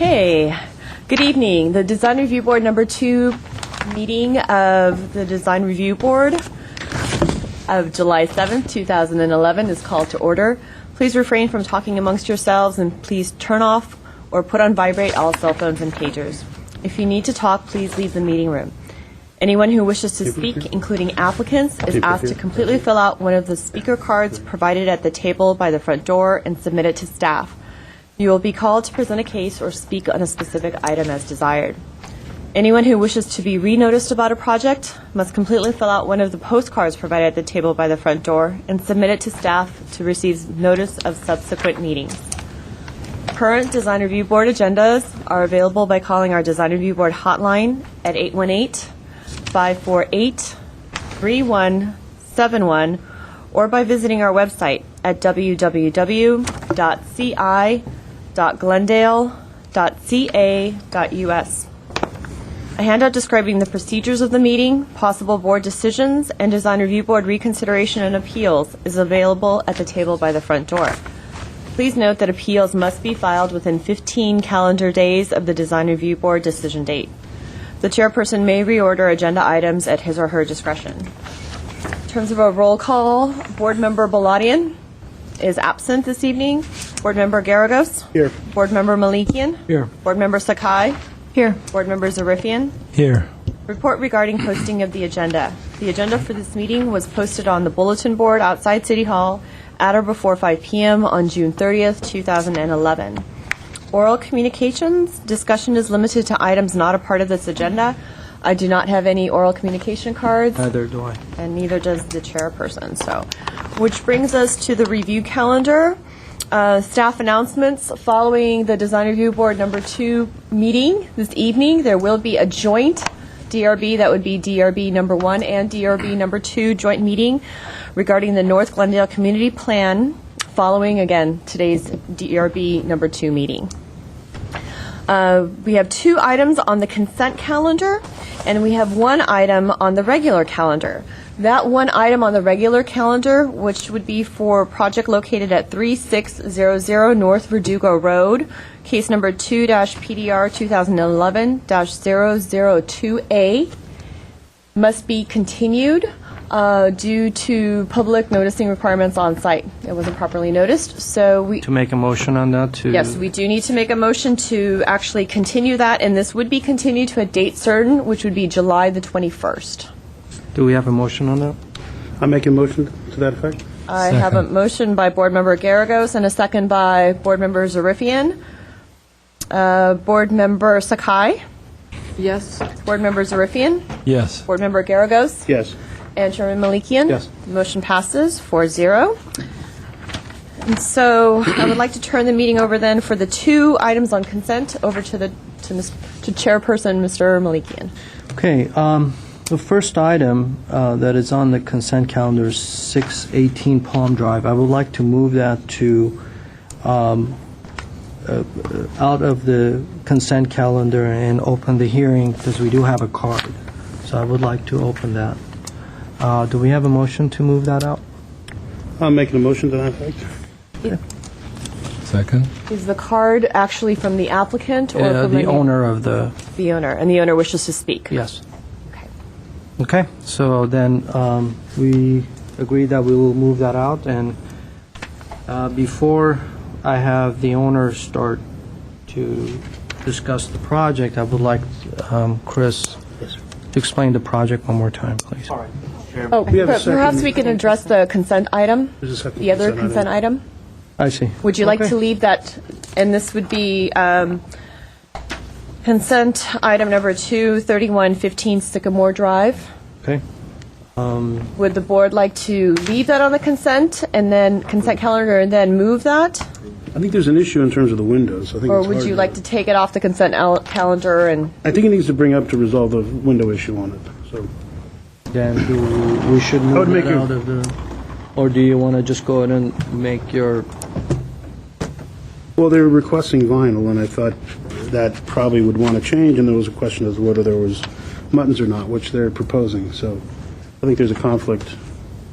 Okay, good evening. The Design Review Board number 2 meeting of the Design Review Board of July 7th, 2011 is called to order. Please refrain from talking amongst yourselves and please turn off or put on vibrate all cell phones and pagers. If you need to talk, please leave the meeting room. Anyone who wishes to speak, including applicants, is asked to completely fill out one of the speaker cards provided at the table by the front door and submit it to staff. You will be called to present a case or speak on a specific item as desired. Anyone who wishes to be re-noticed about a project must completely fill out one of the postcards provided at the table by the front door and submit it to staff to receive notice of subsequent meetings. Current Design Review Board agendas are available by calling our Design Review Board hotline at 818-548-3171 or by visiting our website at www.ci.glendale.ca.us. A handout describing the procedures of the meeting, possible board decisions, and Design Review Board reconsideration and appeals is available at the table by the front door. Please note that appeals must be filed within 15 calendar days of the Design Review Board decision date. The chairperson may reorder agenda items at his or her discretion. In terms of a roll call, Board Member Baladian is absent this evening. Board Member Garagos? Here. Board Member Malikian? Here. Board Member Sakai? Here. Board Member Zarifian? Here. Report regarding posting of the agenda. The agenda for this meeting was posted on the bulletin board outside City Hall at or before 5 p.m. on June 30th, 2011. Oral communications. Discussion is limited to items not a part of this agenda. I do not have any oral communication cards. Neither do I. And neither does the chairperson. So, which brings us to the review calendar. Staff announcements. Following the Design Review Board number 2 meeting this evening, there will be a joint DRB, that would be DRB number 1 and DRB number 2 joint meeting regarding the North Glendale Community Plan following, again, today's DRB number 2 meeting. We have 2 items on the consent calendar, and we have 1 item on the regular calendar. That 1 item on the regular calendar, which would be for a project located at 3600 North Verdugo Road, case number 2-PDR 2011-002A, must be continued due to public noticing requirements on site. It wasn't properly noticed, so we... To make a motion on that to... Yes, we do need to make a motion to actually continue that, and this would be continued to a date certain, which would be July the 21st. Do we have a motion on that? I make a motion to that effect. I have a motion by Board Member Garagos and a second by Board Member Zarifian. Board Member Sakai? Yes. Board Member Zarifian? Yes. Board Member Garagos? Yes. And Chairman Malikian? Yes. The motion passes 4-0. And so I would like to turn the meeting over then for the 2 items on consent over to Chairperson Mr. Malikian. Okay. The first item that is on the consent calendar is 618 Palm Drive. I would like to move that to out of the consent calendar and open the hearing because we do have a card. So I would like to open that. Do we have a motion to move that out? I'm making a motion to that effect. Second. Is the card actually from the applicant or from The owner of the... The owner, and the owner wishes to speak? Yes. Okay. Okay, so then we agree that we will move that out, and before I have the owner start to discuss the project, I would like Chris to explain the project one more time, please. All right. Oh, We have a perhaps second. we can address the consent item, There's a second the other consent item. I see. Would you like Okay. to leave that, and this would be consent item number 2, 3115 Sycamore Drive. Okay. Would the board like to leave that on the consent and then consent calendar and then move that? I think there's an issue in terms of the windows. I think Or it's would hard you like to take it off the consent calendar and... I think it needs to bring up to resolve the window issue on it. So Then we should would move make that you- out of the... Or do you want to just go ahead and make your... Well, they were requesting vinyl, and I thought that probably would want to change, and there was a question as to whether there was muttons or not, which they're proposing. So I think there's a conflict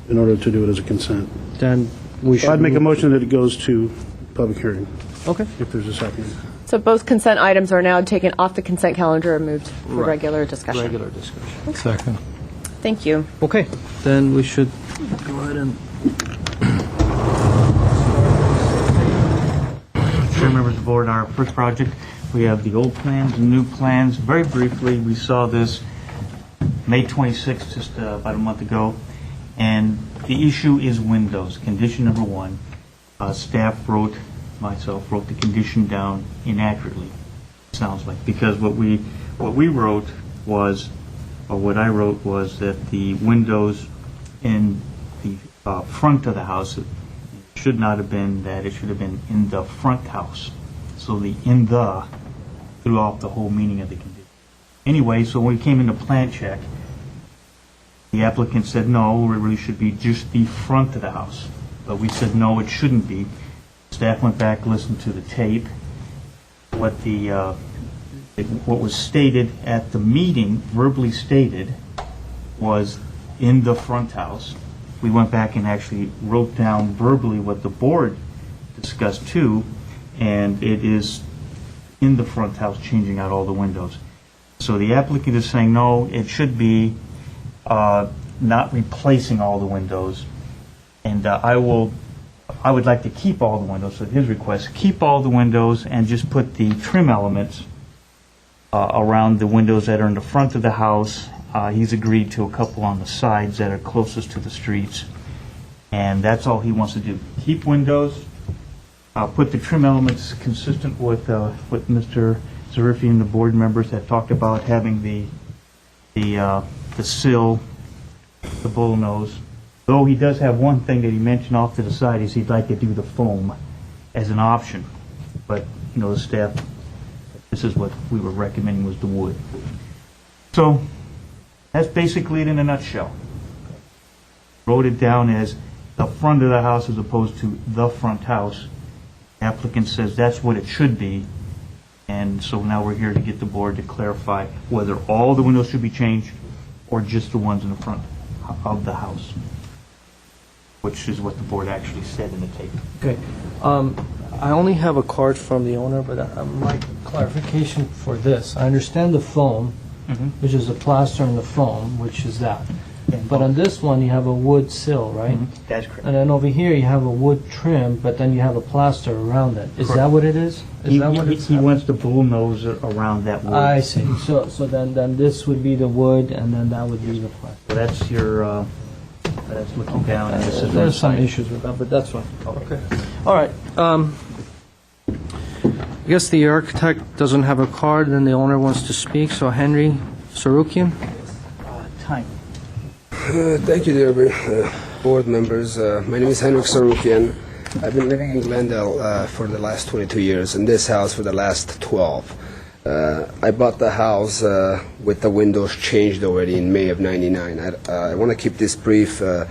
in order to do it as a consent. Then we should... So I'd make a move- motion that it goes to public hearing, Okay. if there's a second. So both consent items are now taken off the consent calendar and moved for Right. regular discussion. Regular discussion. Second. Thank you. Okay, then we should go ahead and... Chair, members of the board, our first project, we have the old plans and new plans. Very briefly, we saw this May 26th, just about a month ago, and the issue is windows. Condition number one, myself wrote the condition down inaccurately, sounds like, because what we wrote was, or what I wrote was that the windows in the front of the house should not have been that, it should have been in the front house. So the "in the" threw off the whole meaning of the condition. Anyway, so when we came into plan check, the applicant said, no, it really should be just the front of the house. But we said, no, it shouldn't be. Staff went back, listened to the tape. What was stated at the meeting, verbally stated, was in the front house. We went back and actually wrote down verbally what the board discussed too, and it is in the front house, changing out all the windows. So the applicant is saying, no, it should be not replacing all the windows. And I would like to keep all the windows, so his request, keep all the windows and just put the trim elements around the windows that are in the front of the house. He's agreed to a couple on the sides that are closest to the streets. And that's all he wants to do. Keep windows, put the trim elements consistent with what Mr. Zarifi and the board members had talked about, having the sill, the bullnose. Though he does have one thing that he mentioned off to the side, is he'd like to do the foam as an option. But, the staff, this is what we were recommending, was the wood. So that's basically it in a nutshell. Wrote it down as the front of the house as opposed to the front house. Applicant says that's what it should be. And so now we're here to get the board to clarify whether all the windows should be changed or just the ones in the front of the house, which is what the board actually said in the tape. Okay. I only have a card from the owner, but my clarification for this, I understand the foam, which is the plaster and the foam, which is that. But on this one, you have a wood sill, right? That's correct. And then over here, you have a wood trim, but then you have a plaster around it. Is that what it is? Is that what it's? He wants the bullnose around that wood. I see. So then this would be the wood, and then that would be the plaster. So that's your, that's looking down, and this is There's some inside. issues with that, but that's fine. Okay. All right. I guess the architect doesn't have a card, and the owner wants to speak, so Henry Sarukian? Time. Thank you, dear board members. My name is Henrik Sarukian. I've been living in Glendale for the last 22 years, in this house for the last 12. I bought the house with the windows changed already in May of '99. I want to keep this brief. The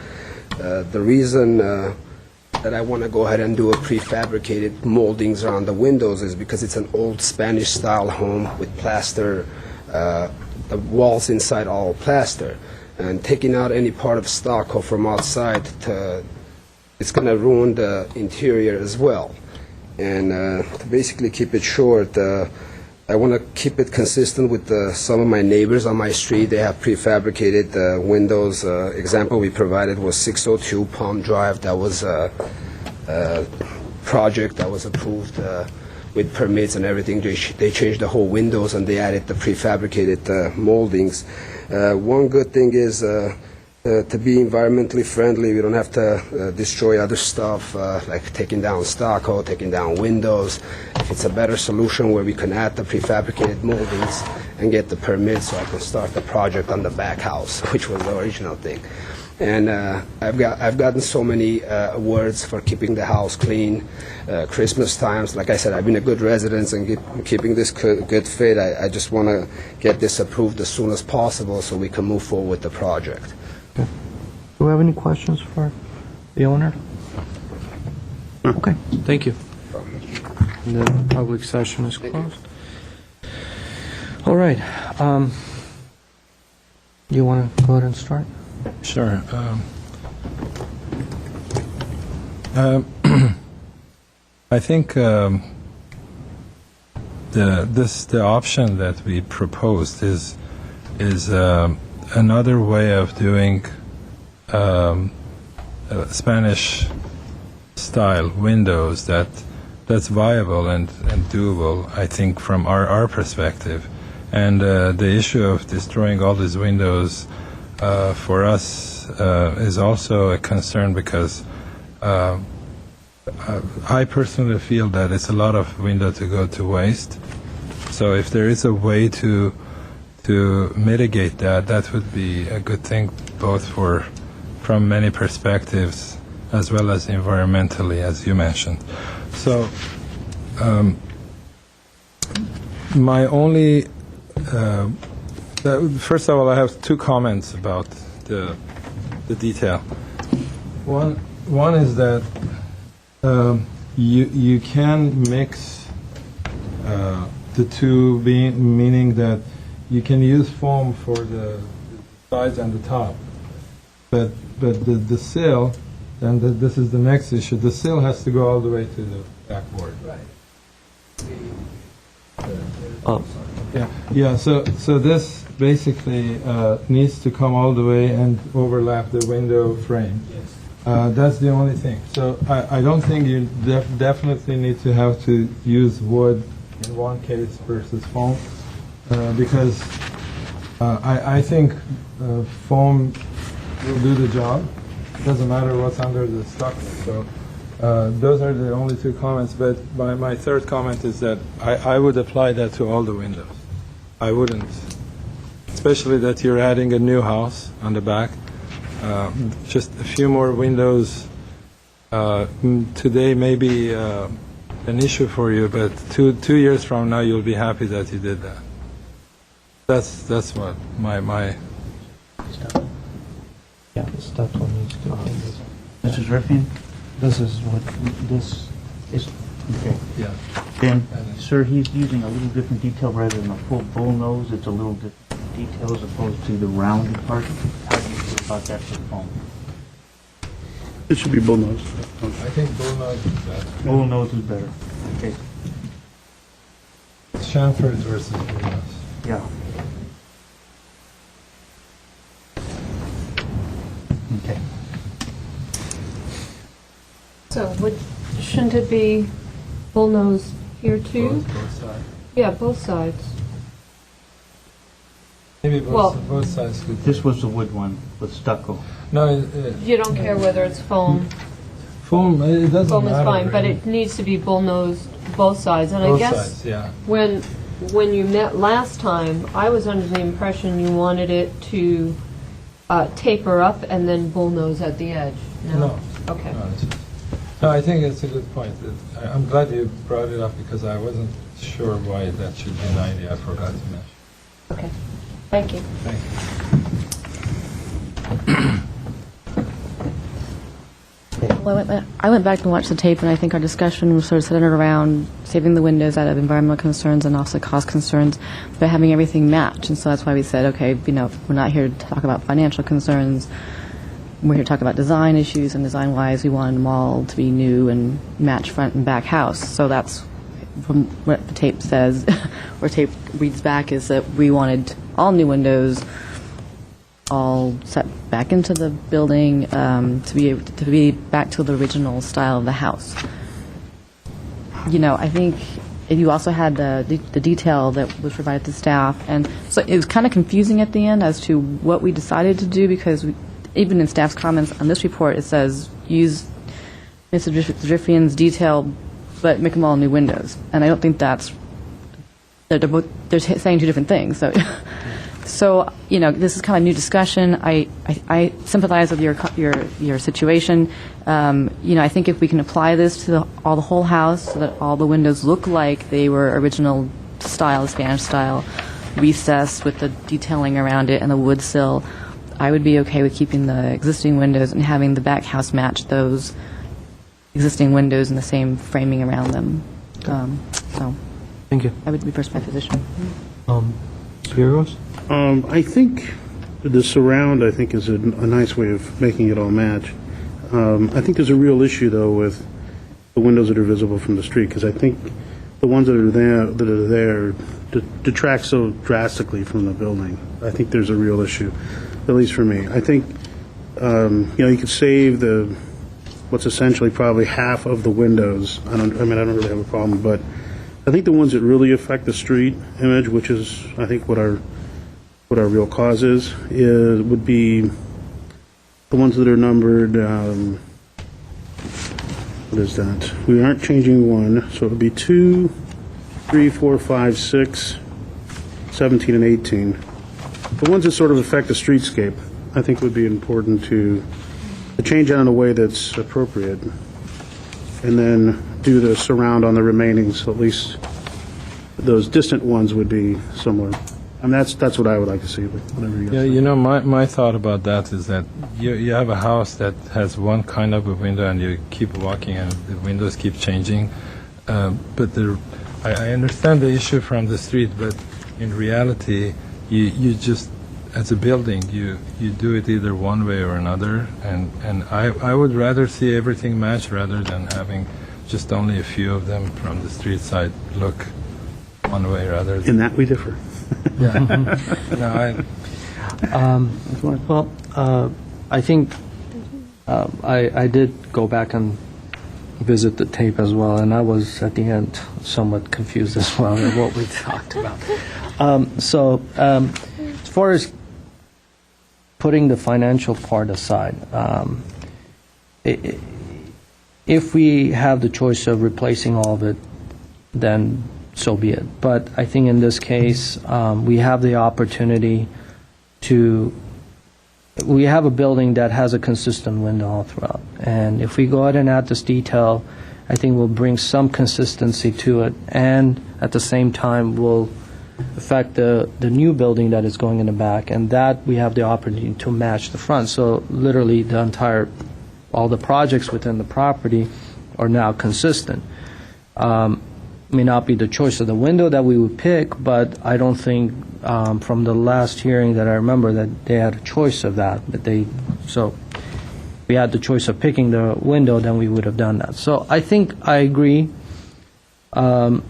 reason that I want to go ahead and do a prefabricated moldings around the windows is because it's an old Spanish-style home with plaster, the walls inside all plaster. And taking out any part of stucco from outside, it's going to ruin the interior as well. And to basically keep it short, I want to keep it consistent with some of my neighbors on my street. They have prefabricated windows. Example we provided was 602 Palm Drive. That was a project that was approved with permits and everything. They changed the whole windows and they added the prefabricated moldings. One good thing is to be environmentally friendly. We don't have to destroy other stuff like taking down stucco, taking down windows. If it's a better solution where we can add the prefabricated moldings and get the permits, so I can start the project on the back house, which was the original thing. And I've gotten so many awards for keeping the house clean. Christmas times, like I said, I've been a good resident and keeping this good fit. I just want to get this approved as soon as possible so we can move forward with the project. Okay. Do we have any questions for the owner? Okay, thank you. And the public session is closed. All right. You want to go ahead and start? I think the option that we proposed is another way of doing Spanish style windows that's viable and doable, I think, from our perspective. And the issue of destroying all these windows for us is also a concern, because I personally feel that it's a lot of window to go to waste. So if there is a way to mitigate that, that would be a good thing, both from many perspectives as well as environmentally, as you mentioned. So my only first of all, I have two comments about the detail. One is that you can mix the two, meaning that you can use foam for the sides and the top, but the sill, and this is the next issue, the sill has to go all the way to the backboard. Right. Yeah. So this basically needs to come all the way and overlap the window frame. Yes. That's the only thing. So I don't think you definitely need to have to use wood in one case versus foam, because I think foam will do the job. It doesn't matter what's under the stucco. So those are the only two comments. But my third comment is that I would apply that to all the windows. I wouldn't, especially that you're adding a new house on the back. Just a few more windows today may be an issue for you, but 2 years from now you'll be happy that you did that. That's what my Yeah, that's what needs to be. Mrs. Riffian? This is what this is. Okay. yeah. Ben, sir, he's using a little different detail rather than a full bull nose. It's a little different detail as opposed to the rounded part. How do you feel about that for foam? It should be bullnose. I think bullnose is better. Bull nose is better. Okay. Chamfers versus bullnose. Yeah. Okay. So shouldn't it be bullnose here too? Both sides. Yeah, both sides. Maybe Well- both sides could. This was the wood one with stucco. No, You don't care whether it's foam. foam. It doesn't Foam is matter. fine, but really. it needs to be bullnose both sides. And Both I guess sides, yeah. when you met last time, I was under the impression you wanted it to taper up and then bullnose at the edge. No. Okay. No, I think it's a good point. I'm glad you brought it up, because I wasn't sure why that should be 90. I forgot to mention. Okay. Thank you. Thank you. Well, I went back and watched the tape, and I think our discussion was sort of centered around saving the windows out of environmental concerns and also cost concerns, but having everything match. And so that's why we said, okay, we're not here to talk about financial concerns. We're here to talk about design issues, and design-wise, we wanted them all to be new and match front and back house. So that's from what the tape says, or tape reads back, is that we wanted all new windows, all set back into the building, to be back to the original style of the house. I think you also had the detail that was provided to staff, and so it was kind of confusing at the end as to what we decided to do, because even in staff's comments on this report, it says use Mr. Driffian's detail, but make them all new windows. And I don't think they're saying two different things. So, this is kind of a new discussion. I sympathize with your situation. I think if we can apply this to the whole house, so that all the windows look like they were original style, Spanish style, recessed with the detailing around it and the wood sill, I would be okay with keeping the existing windows and having the back house match those existing windows and the same framing around them. So Thank you. I would reverse my position. Spiros? I think the surround, I think, is a nice way of making it all match. I think there's a real issue, though, with the windows that are visible from the street, because I think the ones that are there detract so drastically from the building. I think there's a real issue, at least for me. I think, you could save what's essentially probably half of the windows. I don't really have a problem, but I think the ones that really affect the street image, which is, I think, what our real cause is would be the ones that are numbered, what is that? We aren't changing one, so it would be 2, 3, 4, 5, 6, 17, and 18. The ones that sort of affect the streetscape, I think would be important to change that in a way that's appropriate, and then do the surround on the remaining, so at least those distant ones would be similar. I mean, that's what I would like to see, but whatever you guys think. My thought about that is that you have a house that has one kind of a window, and you keep walking, and the windows keep changing. But I understand the issue from the street, but in reality, you just, as a building, you do it either one way or another, and I would rather see everything match rather than having just only a few of them from the street side look one way rather than... In that we differ. Yeah. Well, I think I did go back and visit the tape as well, and I was, at the end, somewhat confused as well at what we talked about. As far as putting the financial part aside, if we have the choice of replacing all of it, then so be it. But I think in this case, we have the opportunity we have a building that has a consistent window all throughout. And if we go ahead and add this detail, I think we'll bring some consistency to it, and at the same time will affect the new building that is going in the back, and that we have the opportunity to match the front. So literally all the projects within the property are now consistent. May not be the choice of the window that we would pick, but I don't think from the last hearing that I remember that they had a choice of that. So if we had the choice of picking the window, then we would have done that. So I think I agree, and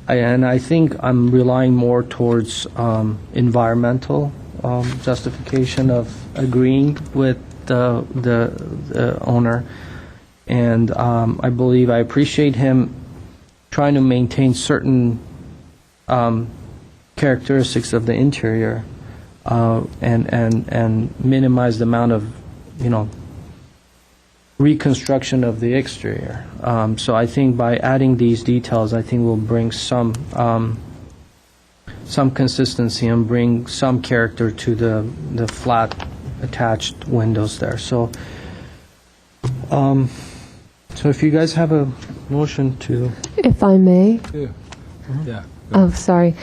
I think I'm relying more towards environmental justification of agreeing with the owner, and I appreciate him trying to maintain certain characteristics of the interior and minimize the amount of reconstruction of the exterior. So I think by adding these details, I think we'll bring some consistency and bring some character to the flat attached windows there. So if you guys have a motion to... If I may. Yeah. Oh, sorry.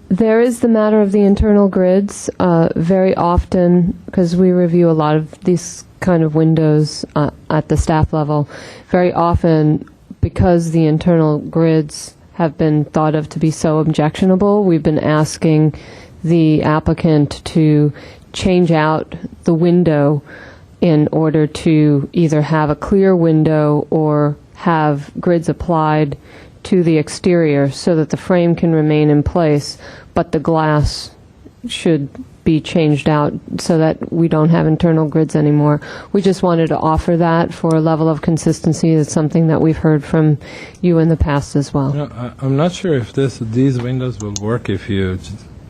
There is the matter of the internal grids. Very often, because we review a lot of these kind of windows at the staff level, very often, because the internal grids have been thought of to be so objectionable, we've been asking the applicant to change out the window in order to either have a clear window or have grids applied to the exterior so that the frame can remain in place, but the glass should be changed out so that we don't have internal grids anymore. We just wanted to offer that for a level of consistency. It's something that we've heard from you in the past as well. I'm not sure if these windows will work if you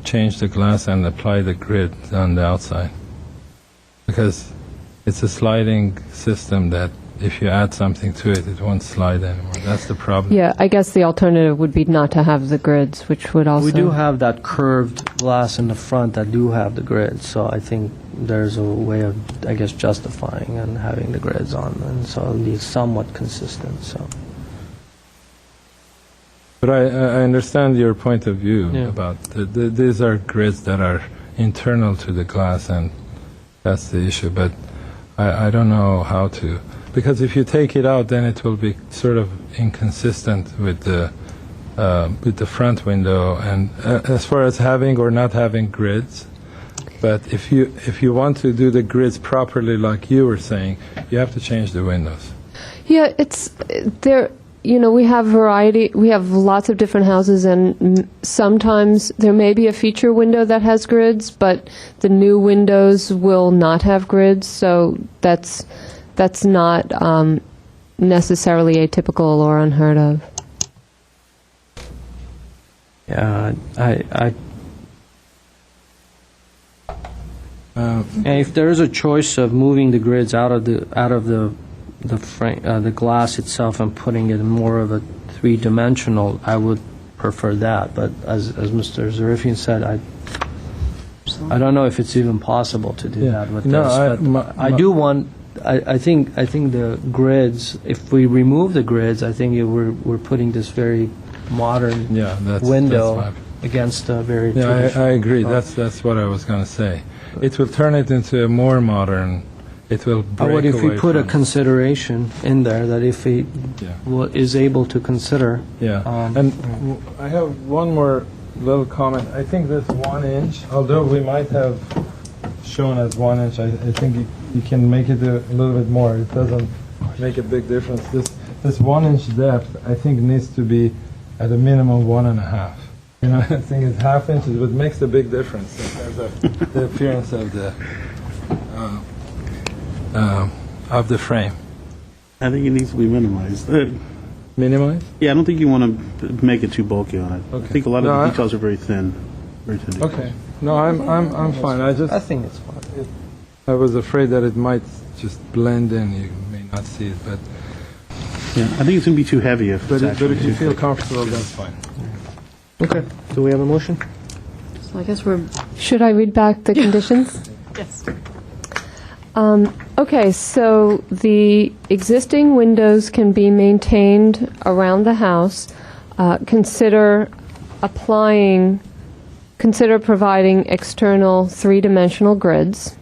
change the glass and apply the grid on the outside, because it's a sliding system that if you add something to it, it won't slide anymore. That's the problem. Yeah, I guess the alternative would be not to have the grids, which would also... We do have that curved glass in the front that do have the grids, so I think there's a way of, justifying and having the grids on, and so it'll be somewhat consistent. So. But I understand your point of view about these are grids that are internal to the glass, and that's the issue. But I don't know how to... Because if you take it out, then it will be sort of inconsistent with the front window, and as far as having or not having grids. But if you want to do the grids properly, like you were saying, you have to change the windows. Yeah, it's there. You know, we have variety. We have lots of different houses, and sometimes there may be a feature window that has grids, but the new windows will not have grids. So that's not necessarily atypical or unheard of. Yeah, and if there is a choice of moving the grids out of the frame, the glass itself, and putting it in more of a three-dimensional, I would prefer that. But as Mr. Zarifian said, I don't know if it's even possible to do that with No, this. But I do want. I think the grids. If we remove the grids, I think we're putting this very modern window that's against a very Yeah, traditional. I agree. That's what I was going to say. It will turn it into a more modern. It will break How about if we away put a from- consideration in there that if he Yeah. is able to consider. Yeah, and I have one more little comment. I think this 1 inch, although we might have shown as 1 inch, I think you can make it a little bit more. It doesn't make a big difference. This 1 inch depth, I think, needs to be at a minimum 1.5. You know, I think it's half inches, but makes a big difference in terms of the appearance of the frame. I think it needs to be minimized. Minimize? Yeah, I don't think you want to make it too bulky on it. Okay. I think a lot No, of I- the details are very thin. Very thin. Okay. No, I'm fine. I think it's fine. I was afraid that it might just blend in. You may not see it, but Yeah, I think it's going to be too heavy if it's but actually if you too feel thick. comfortable, that's fine. Okay. Do we have a motion? So I guess we're, Should I read back the conditions? yes. Okay, so the existing windows can be maintained around the house. Consider providing external three-dimensional grids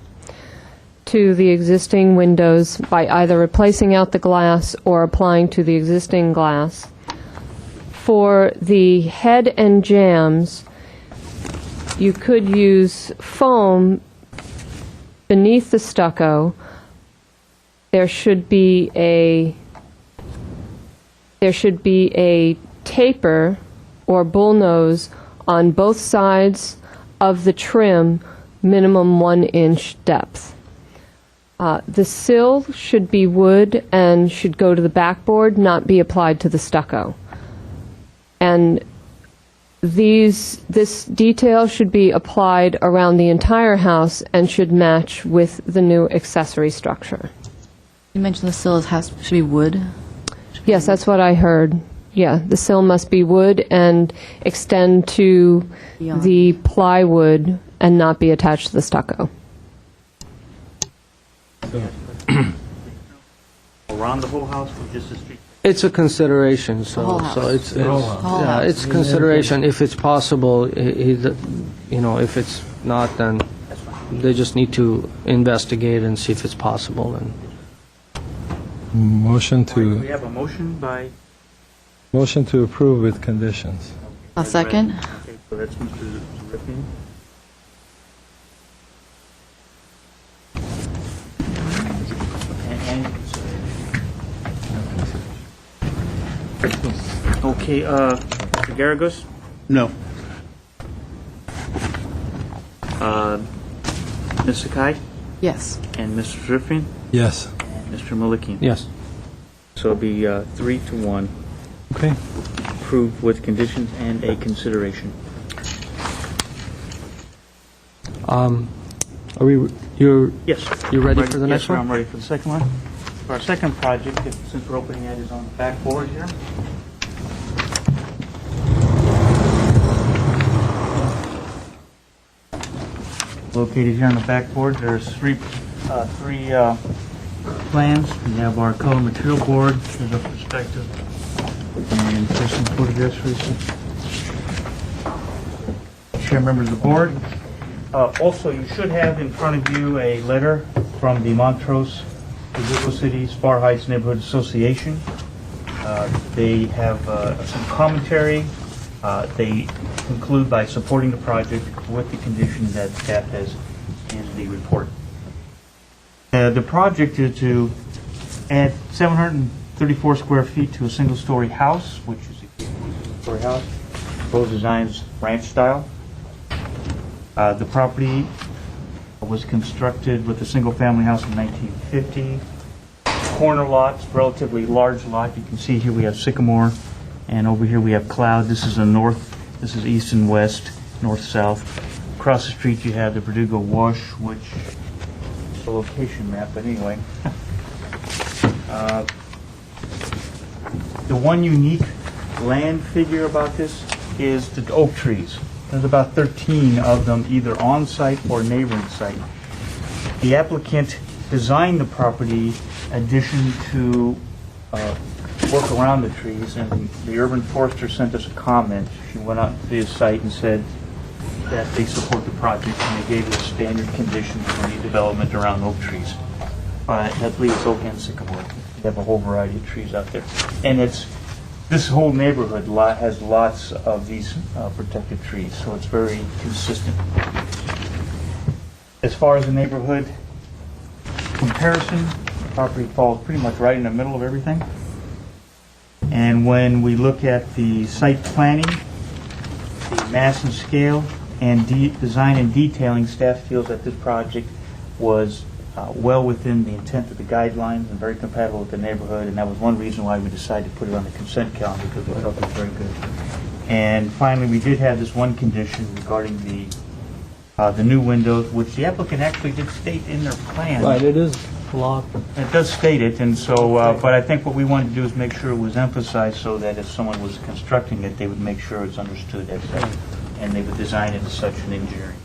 to the existing windows by either replacing out the glass or applying to the existing glass. For the head and jambs, you could use foam beneath the stucco. There should be a taper or bullnose on both sides of the trim, minimum 1 inch depth. The sill should be wood and should go to the backboard, not be applied to the stucco. And this detail should be applied around the entire house and should match with the new accessory structure. You mentioned the sill should be wood. Yes, that's what I heard. Yeah, the sill must be wood and extend to Beyond. the plywood and not be attached to the stucco. Around the whole house or just the street? It's a consideration, so whole house. it's whole yeah, house. it's consideration. If it's possible, if it's not, then they just need to investigate and see if it's possible. And Motion We to have a motion to approve with conditions. A second. Okay, so that's Mr. Zarifian. Okay, Mr. Garagos, No. Ms. Sakai, Yes. and Mr. Zarifian, Yes. and Mr. Malikian. yes, So it'll be 3-1, Okay. approved with conditions and a consideration. are we? You're Yes. You ready for the next Yes, sir, one? I'm ready for the second one. For our second project, since we're opening that, is on the back board here. Located here on the back board, there's three plans. We have our color material board, there's a perspective, and there's some photographs for you. Chair, members of the board. Also, you should have in front of you a letter from the Montrose Ojibwe City Spar Heights Neighborhood Association. They have some commentary. They conclude by supporting the project with the condition that staff has in the report. The project is to add 34 square feet to a single-story house, which is a single-story house. Proposed designs ranch style. The property was constructed with a single-family house in 1950. Corner lots, relatively large lot. You can see here we have Sycamore, and over here we have Cloud. This is a north, this is east and west, north-south. Across the street you have the Verdugo Wash, which is a location map, but anyway. The one unique land figure about this is the oak trees. There's about 13 of them, either on-site or neighboring site. The applicant designed the property addition to work around the trees, and the urban forester sent us a comment. She went out to the site and said that they support the project, and they gave us standard conditions for any development around oak trees. I believe it's oak and sycamore. We have a whole variety of trees out there. And this whole neighborhood has lots of these protected trees, so it's very consistent. As far as the neighborhood comparison, the property falls pretty much right in the middle of everything. And when we look at the site planning, the mass and scale, and design and detailing, staff feels that this project was well within the intent of the guidelines and very compatible with the neighborhood, and that was one reason why we decided to put it on the consent calendar, because we thought it was very good. And finally, we did have this one condition regarding the new windows, which the applicant actually did state in their plan. Right, it is blocked. It does state it, and so, but I think what we wanted to do is make sure it was emphasized so that if someone was constructing it, they would make sure it's understood as such, and they would design it as such in engineering.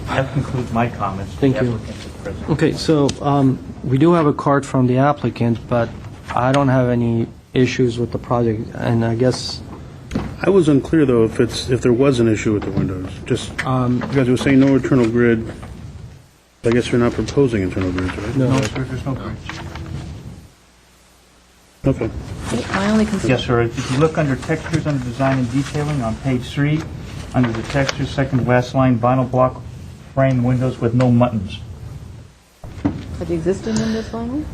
That concludes my comments. Thank you. The applicant is present. Okay, so we do have a card from the applicant, but I don't have any issues with the project, and I guess I was unclear, though, if there was an issue with the windows. Just, you guys were saying no internal grid. I guess you're not proposing internal grids, right? No, sir, there's no bridge. Okay. My only concern. Yes, sir. If you look under textures, under design and detailing, on page 3, under the textures, second last line, vinyl block frame windows with no buttons. Are the existing windows vinyl?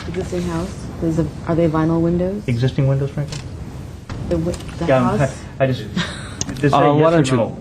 Existing house? Are they vinyl windows? Existing windows, Franklin? The Yeah, house? I just, say why yes don't or you- no.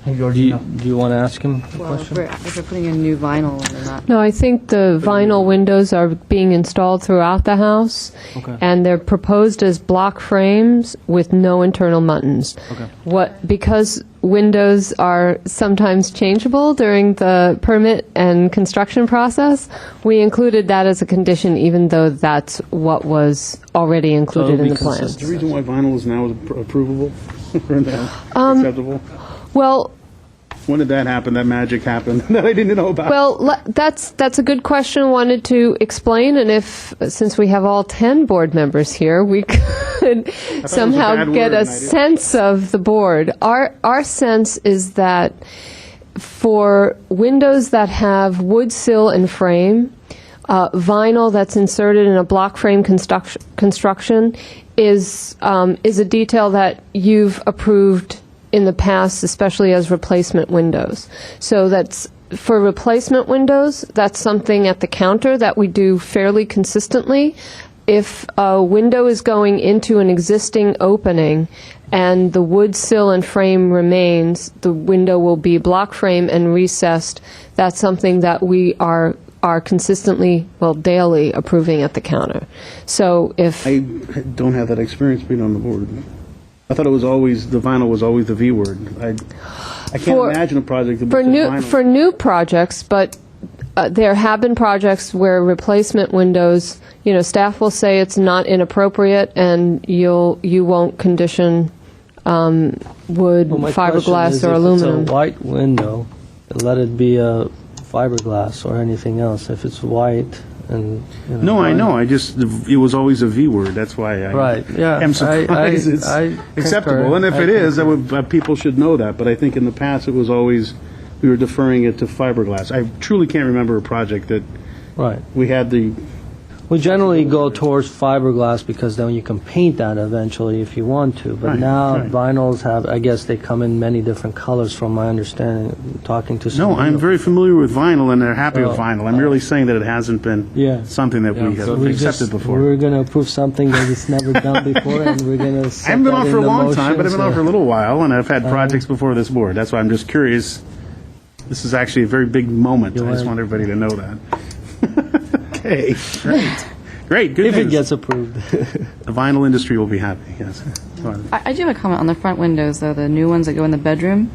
You do already you, know. do you want to ask him the Well, if question? we're putting in new vinyl, they're not. No, I think the vinyl windows are being installed throughout the house, Okay. and they're proposed as block frames with no internal muttons. Okay. Because windows are sometimes changeable during the permit and construction process, we included that as a condition, even though that's what was already included it'll in be the plan. Is the reason why vinyl is now approvable or now acceptable? Well, When did that happen? That magic happened that I didn't know about? Well, that's a good question. Wanted to explain, and since we have all 10 board members here, we could somehow bad get word, a and I didn't- sense of the board. Our sense is that for windows that have wood sill and frame, vinyl that's inserted in a block frame construction is a detail that you've approved in the past, especially as replacement windows. So that's for replacement windows, that's something at the counter that we do fairly consistently. If a window is going into an existing opening and the wood sill and frame remains, the window will be block frame and recessed. That's something that we are consistently, well, daily approving at the counter. So if I don't have that experience being on the board. I thought it was always, the vinyl was always the V word. I can't For- imagine a project that for was vinyl. new for new projects, but there have been projects where replacement windows, staff will say it's not inappropriate, and you won't condition wood, Well, my question fiberglass, is or if aluminum. It's a white window, let it be a fiberglass or anything else. If it's white and No, I know. It was always a V word. That's why I Right, yeah, am surprised it's I acceptable. concur. And if I it is, concur. people should know that. But I think in the past it was always, we were deferring it to fiberglass. I truly can't remember a project that Right. we had the We generally go towards fiberglass because then you can paint that eventually if you want to. But Right, now right. vinyls have, I guess they come in many different colors from my understanding, talking to some. No, I'm very familiar with vinyl, and they're happy with Oh. vinyl. I'm merely saying that it hasn't been Yeah. something that we have We accepted before. We're going to approve something that is never done before, and we're going to. I haven't been on for a long time, but I've been on for a little while, and I've had projects before this board. That's why I'm just curious. This is actually a very big moment. You I just want- want everybody to know that. Okay, great. Great, good If news. it gets approved. The vinyl industry will be happy, yes. I do have a comment on the front windows, though, the new ones that go in the bedroom,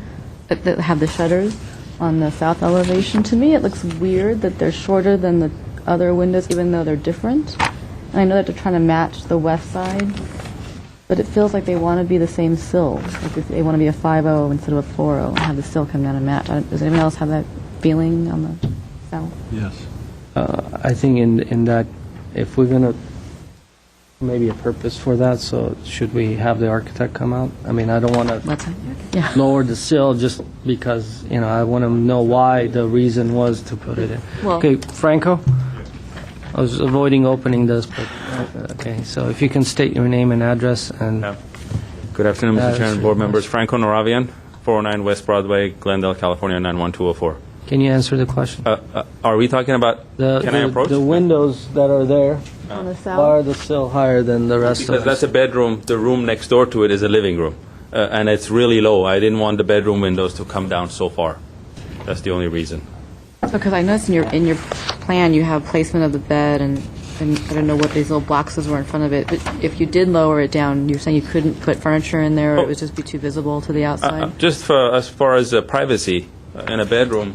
that have the shutters on the south elevation. To me, it looks weird that they're shorter than the other windows, even though they're different. And I know that they're trying to match the west side, but it feels like they want to be the same sill. Like if they want to be a 5.0 instead of a 4.0 and have the sill come down and match. Does anyone else have that feeling on the south? Yes. I think in that, if we're going to, maybe a purpose for that, so should we have the architect come out? I mean, I don't want to Let's yeah. lower the sill just because, I want to know why the reason was to put it in. Well- Okay, Franco? I was avoiding opening this, but, okay, so if you can state your name and address and... Yeah. Good afternoon, Mr. Chairman, board members. Frank. Franco Noravian, 409 West Broadway, Glendale, California, 91204. Can you answer the question? Are we talking about, can I approach? The windows that are there, On the why are south? the sill higher than the rest of Because it? that's a bedroom, the room next door to it is a living room, and it's really low. I didn't want the bedroom windows to come down so far. That's the only reason. Because I noticed in your plan you have placement of the bed, and I don't know what these little boxes were in front of it. But if you did lower it down, you're saying you couldn't put furniture in there, or it would just be too visible to the outside. Just for, as far as privacy in a bedroom,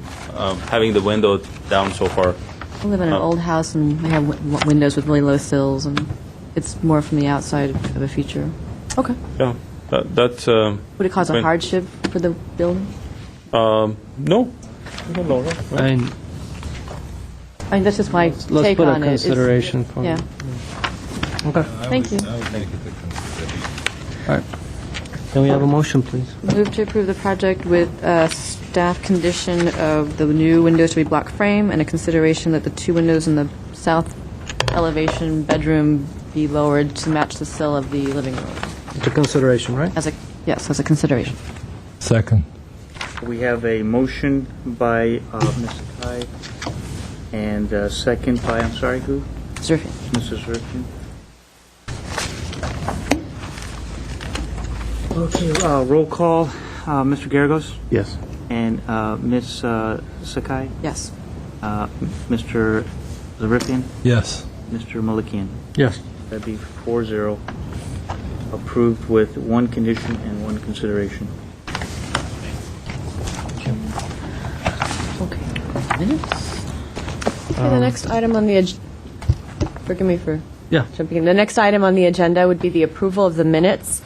having the window down so far. I live in an old house, and they have windows with really low sills, and it's more from the outside of a feature. Okay. Yeah, that's Would it cause a Right. hardship for the building? no. I mean, I mean, that's just my let's take put a on it. It's- consideration for Yeah. Okay, Thank you. all right. Can we have a motion, please? Move to approve the project with staff condition of the new windows to be block frame and a consideration that the two windows in the south elevation bedroom be lowered to match the sill of the living room. It's a consideration, right? Yes, as a consideration. Second. We have a motion by Ms. Sakai and a second by, I'm sorry, who? Zerfin. Mrs. Rifkin. Okay, roll call. Mr. Garagos Yes. and Ms. Sakai, Yes. Mr. Zarifian, Yes. Mr. Malikian. Yes. That'd be 4-0, approved with one condition and one consideration. Okay. Minutes? Okay, the next item on the, forgive me for Yeah. jumping in. The next item on the agenda would be the approval of the minutes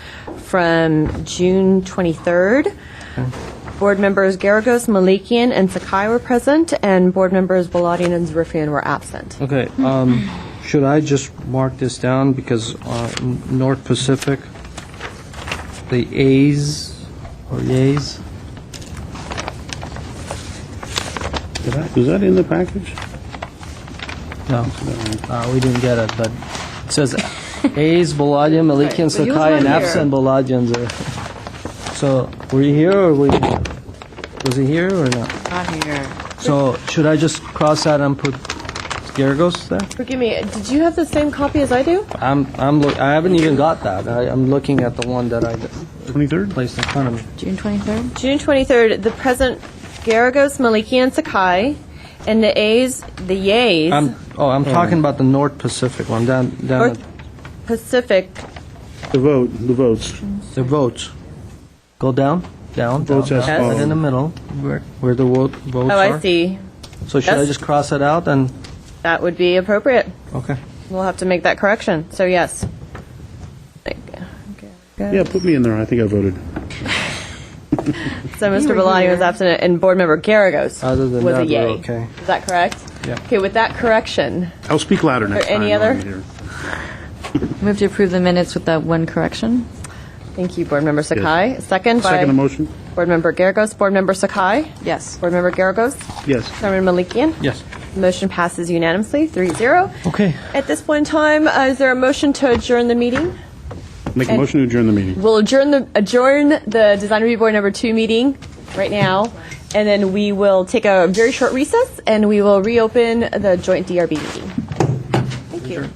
from June 23rd. Board members Garagos, Malikian, and Sakai were present, and board members Baladian and Zarifian were absent. Okay, should I just mark this down because North Pacific, the A's or yays? Was that in the package? No, we didn't get it, but it says A's, Baladian, Malikian, Right, but you Sakai, and weren't here. absent Baladians. So, were you here or was he here or not? Not here. So, should I just cross that and put Garagos there? Forgive me, did you have the same copy as I do? I haven't even got that. I'm looking at the one that I 23rd? placed in front of me. June 23rd? June 23rd, the present Garagos, Malikian, Sakai, and the A's, the yays, I'm talking about the North Pacific one, down North Pacific, The votes. the votes. Go down, Votes down, as right follows. in the middle, where the votes oh, are. I see. So should I Yes. just cross it out and, That would be appropriate. okay. We'll have to make that correction, so yes. Yeah, put me in there. I think I voted. So Mr. Belani was absent, and board member Garagos Other than was a that, we're yay. okay. Is that correct? Yeah. Okay, with that correction, I'll speak louder next time. any while other? I'm here. Move to approve the minutes with that one correction. thank you, board member Sakai. Second by Second the motion? board member Garagos. Board member Sakai. Yes. Board member Garagos. Yes. Chairman Malikian. Yes. Motion passes unanimously, 3-0. Okay. At this point in time, is there a motion to adjourn the meeting? Make a And- motion to adjourn the meeting. We'll adjourn the Design Review Board number 2 meeting right now, and then we will take a very short recess, and we will reopen the joint DRB meeting. Thank you.